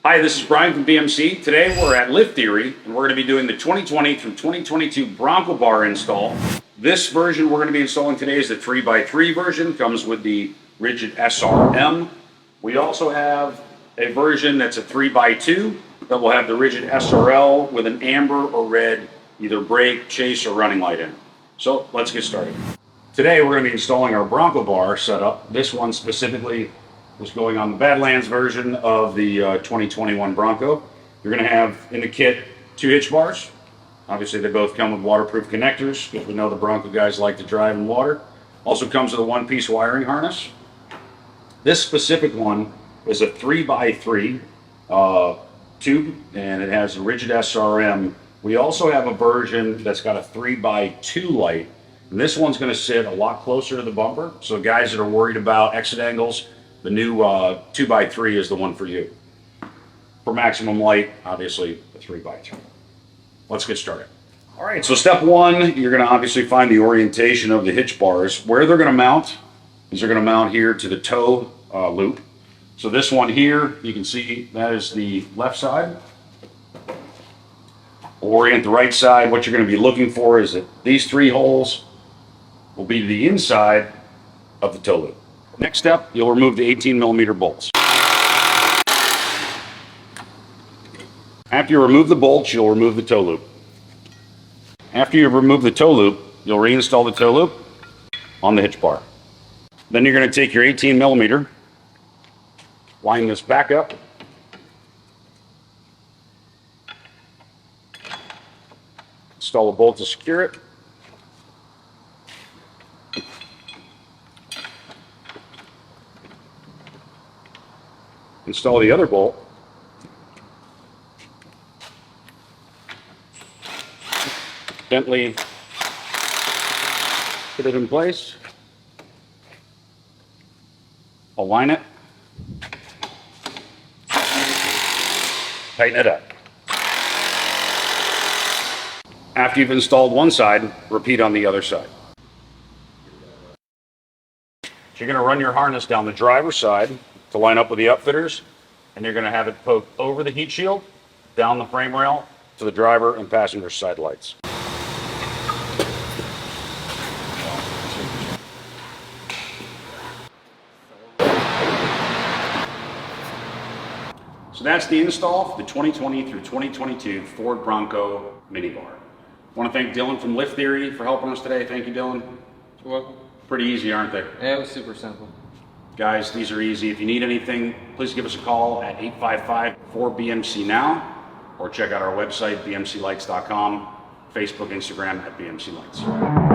Hi, this is Brian from BMC. Today we're at Lift Theory, and we're going to be doing the 2020 through 2022 Bronco bar install. This version we're going to be installing today is the 3x3 version. Comes with the rigid SRM. We also have a version that's a 3x2 that will have the rigid SRL with an amber or red either brake, chase, or running light in. So let's get started. Today we're going to be installing our Bronco bar setup. This one specifically is going on the Badlands version of the 2021 Bronco. You're going to have in the kit 2 hitch bars. Obviously they both come with waterproof connectors because we know the Bronco guys like to drive in water. Also comes with a 1-piece wiring harness. This specific one is a 3x3 tube, and it has a rigid SRM. We also have a version that's got a 3x2 light, and this one's going to sit a lot closer to the bumper. So guys that are worried about exit angles, the new 2x3 is the one for you. For maximum light, obviously the 3x3. Let's get started. All right, so step one, you're going to obviously find the orientation of the hitch bars. Where they're going to mount is they're going to mount here to the toe loop. So this one here, you can see that is the left side. Orient the right side. What you're going to be looking for is that these 3 holes will be the inside of the toe loop. Next step, you'll remove the 18mm bolts. After you remove the bolts, you'll remove the toe loop. After you remove the toe loop, you'll reinstall the toe loop on the hitch bar. Then you're going to take your 18mm, line this back up, install a bolt to secure it. Install the other bolt. Gently put it in place. Align it. Tighten it up. After you've installed one side, repeat on the other side. So you're going to run your harness down the driver's side to line up with the upfitters, and you're going to have it poke over the heat shield, down the frame rail to the driver and passenger side lights. So that's the install for the 2020 through 2022 Ford Bronco minibar. I want to thank Dylan from Lift Theory for helping us today. Thank you, Dylan. You're welcome. Pretty easy, aren't they? Yeah, it was super simple. Guys, these are easy. If you need anything, please give us a call at 855-4BMC now, or check out our website, bmclights.com, Facebook, Instagram at BMC Lights.